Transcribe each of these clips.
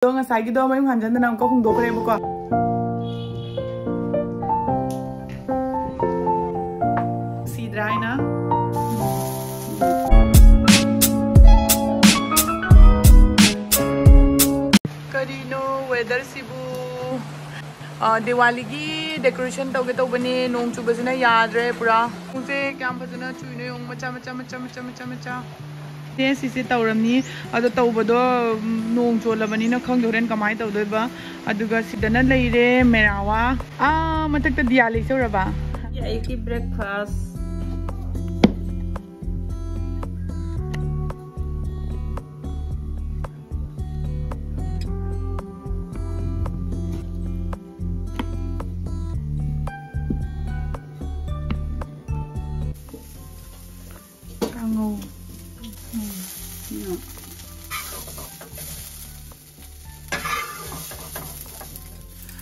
Dong asai gitu apa yang hanjan tenang kok hung dokre buka. Si dry na. Karino weather sibu. Diwali ki decoration tauge tau bani nong chu basina yadre pura. Mungse kya basina chuine yung macha. Sisi tauramni ado taubodo nong cholabani na khang joren kamai taudoiba aduga sidana leire merawa matakta diali soraba ya iki breakfast kango.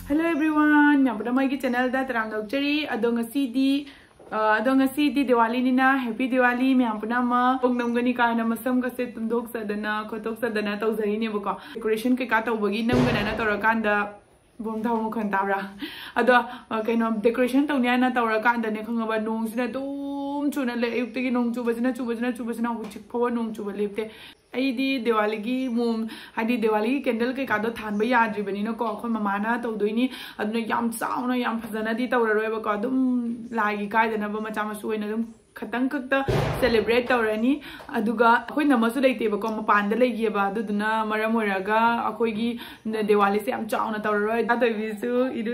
Hello everyone, यहाँ पर हमारे channel दा तरंग उच्चरी अदोंग सी दी Diwali निना happy Diwali मैं यहाँ पर नामा नमगनी का नमसम का से तुंदोक सदना खोतोक सदना तो जही ने बका डेकोरेशन के का तो बगी नमगना ना तोरा कांदा बोम थाव मुखन तावरा अदो कहीं डेकोरेशन तो न्याय ना तोरा कांदा ने खंगा बा नोंग सिना तुम चुना ले युक्ति की नोंग चुबजना हुचिक फवर नोंग चुब लेपते अईदी दिवाली की मोम हादी दिवाली की कैंडल के कादो थानबा याद्रिबनिनो को अखोय ममाना तौदोइनी अदुना याम चावना याम फजनादी तौररोयबको अदुम लागी कायदनबा मचा मसु ओइना अदुम खतंग खक्त सेलिब्रेट तौरनी अदुगा अखोय नमसु लेतेबको मपानदा लेगियबा अदुदुना मरम ओइरागा अखोयगी दिवाली से याम चावना तौररोय दादोइबिसु इदु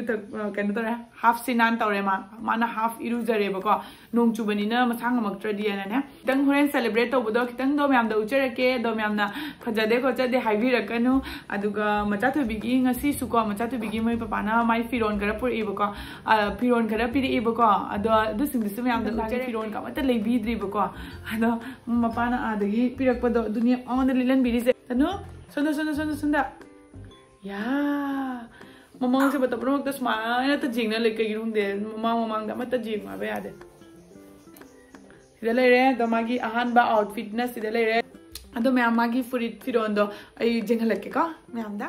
कैनो तौरे हाफ सिनान तौरे माना हाफ इरु जरेबको नोंग चुबनिना मसांग मक्ट्रदी अनाने खतंग होरेन सेलिब्रेट तौबदो खतंग दो म्याम दा उचरके दो म्यामना फजदे खोचदे हाइबिरकनु अदुगा मचा थुबिगी ngasi सुको मचा थुबिगी मै पपाना माइ फिरोन खरा पुरेबको फिरोन खरा पिरेबको अदो अदु सिंगदिसु म्याम दा उचरे फिरोन का मत लेबिद्रिबको अदो मपाना आदगी पिरकपदो दुनिया ऑन द लिलन बिरिसे तनु सुंदा या ममांग से बता प्रमुख तो स्माइल तो जिंगना लेके गिरुंदे ममांग दा मत जिंग माबे आदे सिदा लेरे तो मागी अहानबा आउटफिट ना सिदा लेरे अदो मैं मागी फुरिट फिरोंदो आई जिंगलके का मैं आमदा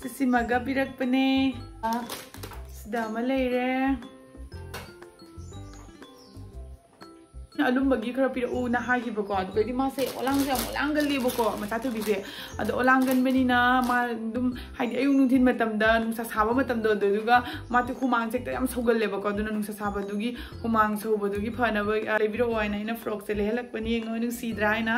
सिसी मगा पिरकपने सिदा मलेरे अलुम्बगी खरा पिरउ ना हागिबको अदुगदि मासे ओलांगलिबको मचा थुबिसे अदो ओलांगनबनिना मा दुम हाइदि अयु नुथिन मतमदा नुसा साबा मतमदो दुगा मातु खुमांग चेक्ता याम सौगल्लेबको दुना नुसा साबादुगी खुमांग सौबदुगी फनबा लेबिरो ओइना इना फ्रॉक से लेहलकपनि ngo नु सीद्राइना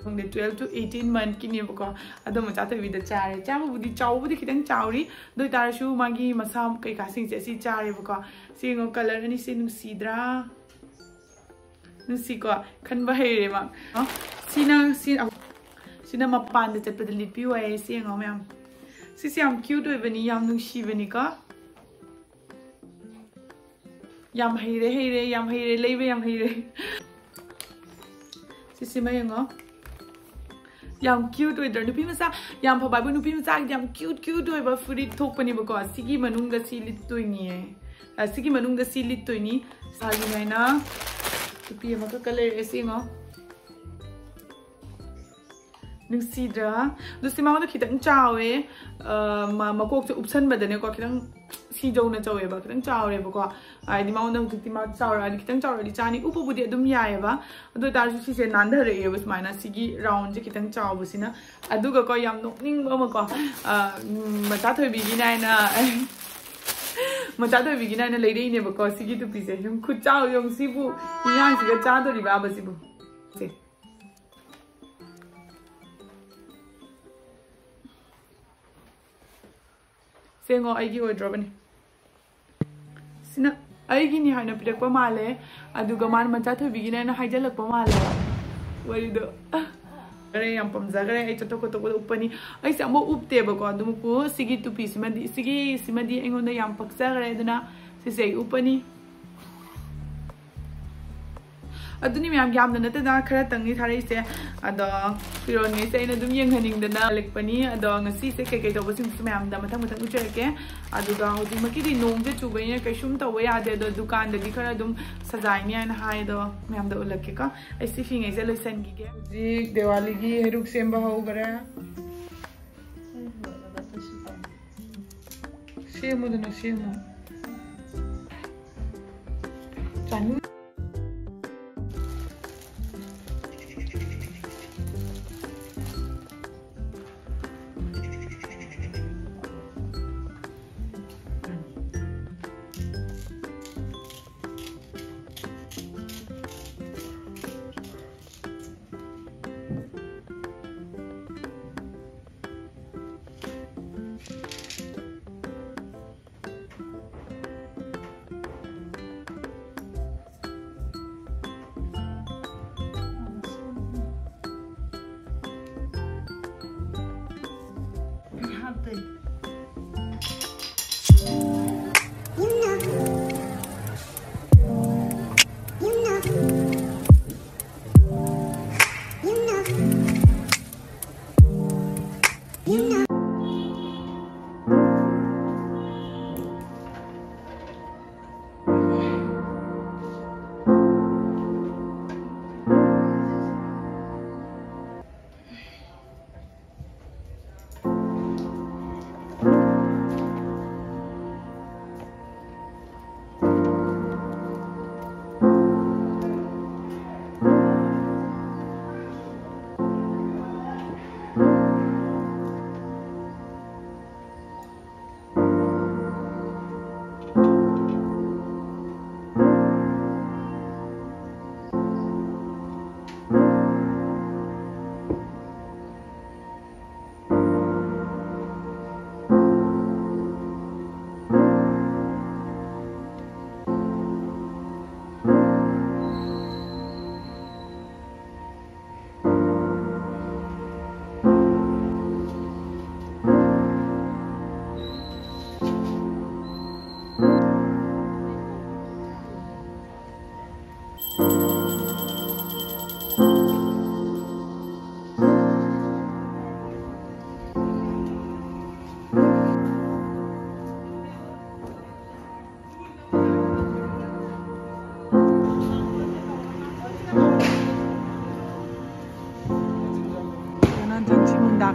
12 to 18 month की नेबको अदो मचा थुबिदा चारे चाबुदी चाउबुदी खितंग चाउरी दोइ तारसु मागी मसा कैका सिंग से सी चारेबको सिंगो कलर अनि सिनु सीद्रा नुसीको खनबा हेरेमा सिना मपान द चटपद लिपि वाय सिंगो मैम सिसी याम क्यूट ओइबनी याम नुसीबनी का याम हेरे लेबे याम हेरे सिसी मयंगो याम क्यूट ओइदर नुपि मसा याम फबाबु नुपि मसा याम क्यूट ओइबा फुरि थोकपनि बको सिगी मनुंगा सी लित्तोइनी सिगी मनुंगा सी लित्तोइनी सागी मैना तुपी मका कलर एसिंगो नुसीद्रा दुसिमाउन खितंग चावे मकोक से उपसन बदने को खितंग सीजौना चवेबा खितंग चावरेबको आइदि माउन हुतिति मा चावरा खितंग चावरदि चानी उपबुदि अदुम यायबा अदु तारसु सिसे नांधरेबा स्माइना सिगी राउंड जे खितंग चावबसिना अदुगा को याम नोकनिंगबा मको मचा थोइबिगी नाइना मचा थोइबिगी नाइना लेरेइनेबको सिगी तुपिसे हम खुचाव यम सिबु इयां सिगा चादोरिबा बसिबु से सेंगो आइगी ओइड्रोबनी सिना आइगी नि हाइना पिरकपा माले अदुगा मान मचा थोइबिगी नाइना हाइजलकपा माले वरिदो अरे याम पमजागरे आई चतो को उपनी आई सामो उपतेबको अदुमको सिगी तुपी सिमदी एंगोंदा याम पक्सागरे दुना सिसे उपनी अदुनी मैम यामना नतेदा खरा तंगनी थारैसे अदो फिरोनगे से अइना दुम यंगहनिंगदना लेकपनी अदो ngasi से के तोबसिम मैम दा मथंग मथंग उचरके अदुगा होजि मकिदि नोंजे चुबैने कैसुम तव यादे दो दुकान ददि खरा दुम सजाइने न हाय दो मैम दा उलके का ऐसी फिंगे से लसनगिगे जी दिवाली की हेरुक सेंबा होगरा सेमुदना सेमु चानु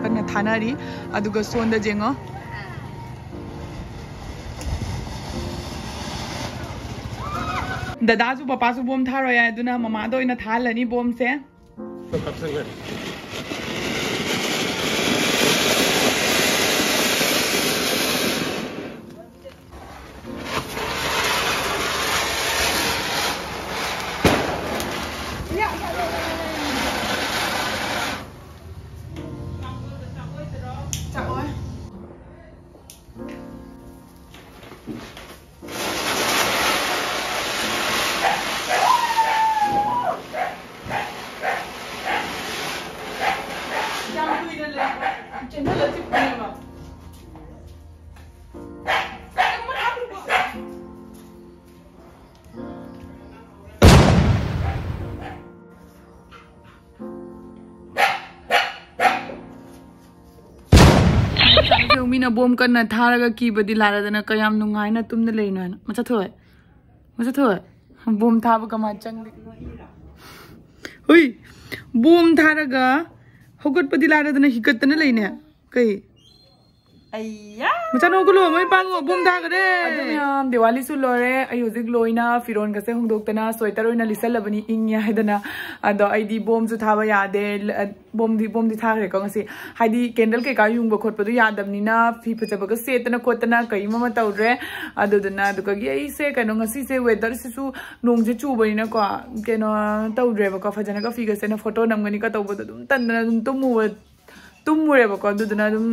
ꯀꯟꯅ ꯊꯥꯅꯔꯤ ꯑꯗꯨꯒ ꯁꯣꯟꯗ ꯌꯦꯡꯉꯣ ꯗꯗꯥꯁꯨ ꯄꯄꯥꯁꯨ ꯕꯣꯝ ꯊꯥꯔꯣꯏ ꯌꯥꯏ ꯑꯗꯨꯅ ꯃꯃꯥꯗ ꯑꯣꯏꯅ ꯊꯥꯍꯜꯂꯅꯤ ꯕꯣꯝꯁꯦ मीना बोम कन्ना थारगा कीबदी लारदना कयाम नुंगाइना तुमने लेनो है मचा थोय बोम थाब कमा चंग हुई बोम थारगा होगटपदी लारदना हिकतना लेने कई अय्या मचा नोगलो मै पांगो बोम थागरे अदुम दिवाली सु लोरे अय हुजिक लोइना फिरोन गसे होंदोक्तना स्वेटर ओइना लिसलबनी इंग्या हैदना अदो आईडी बोम जु थाबा यादे बोम दी थागरे को ngasi हाइदी कैंडल के का युंग बखोटपदु यादबनिना फी फजबग सेतना कोतना कई ममा तौरे अदुदना दुकगी ऐसे कनो ngasi से वेदर सिसु नोंजे चुबनिना को केनो तौरे बको फजना का फिगर सेना फोटो नमगनी का तौबद दुम तन्ना दुम तुमुरे बको अदुदना दुम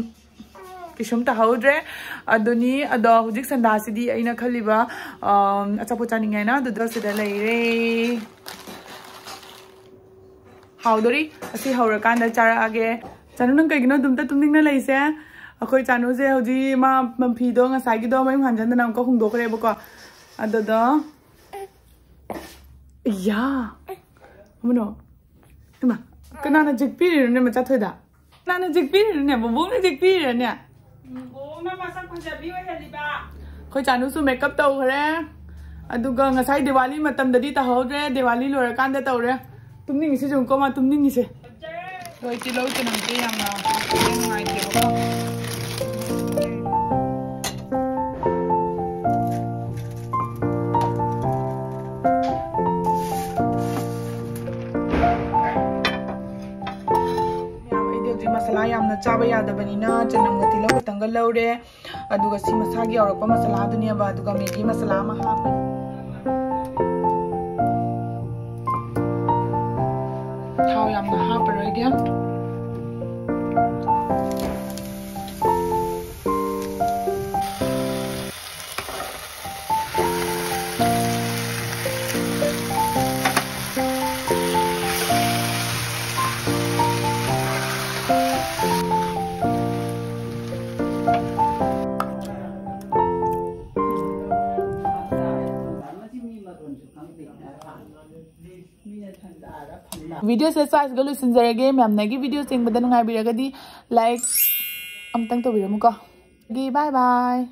किशुम ताहौद्रे अदुनी अदो हुजिक संदासिदी अइना खलिबा अचापो चानिंगैना दुदो सिदा लैरे हाउदोरी असि हौरकांदा चारागे चानु नंग कइगिनो दुमता तुमनिंगना लैसे अखोय चानु जे हुजि मा मफिदो ngसाइगिदो मै हानजनदा नाम को हुंदोखरे बको अददो या Muno. Ima. Kanana jikpiri ne macha thoida. Kanana jikpiri ne bombom ne jikpiri ne. Bom na masa kunjabi wa heliba. Khoi chanu su makeup tau khare. Aduga ngasai Diwali matam dadi ta hodre Diwali lora kan da tau re. Tumning ise jong ko ma tumning ise. Loi ti lo ti nam ti yam na. Ngai ti ko. Masala yamna chaba yadabanina chanam ga tilo ko tanga laure aduga si Machagi aurapa masala dunia ba aduga Maggi masala ma hape thau yamna hape roige video se size galu sinjarage ma'am nagi video sing badan ngai biragadi like amtang to biramuko gi bye bye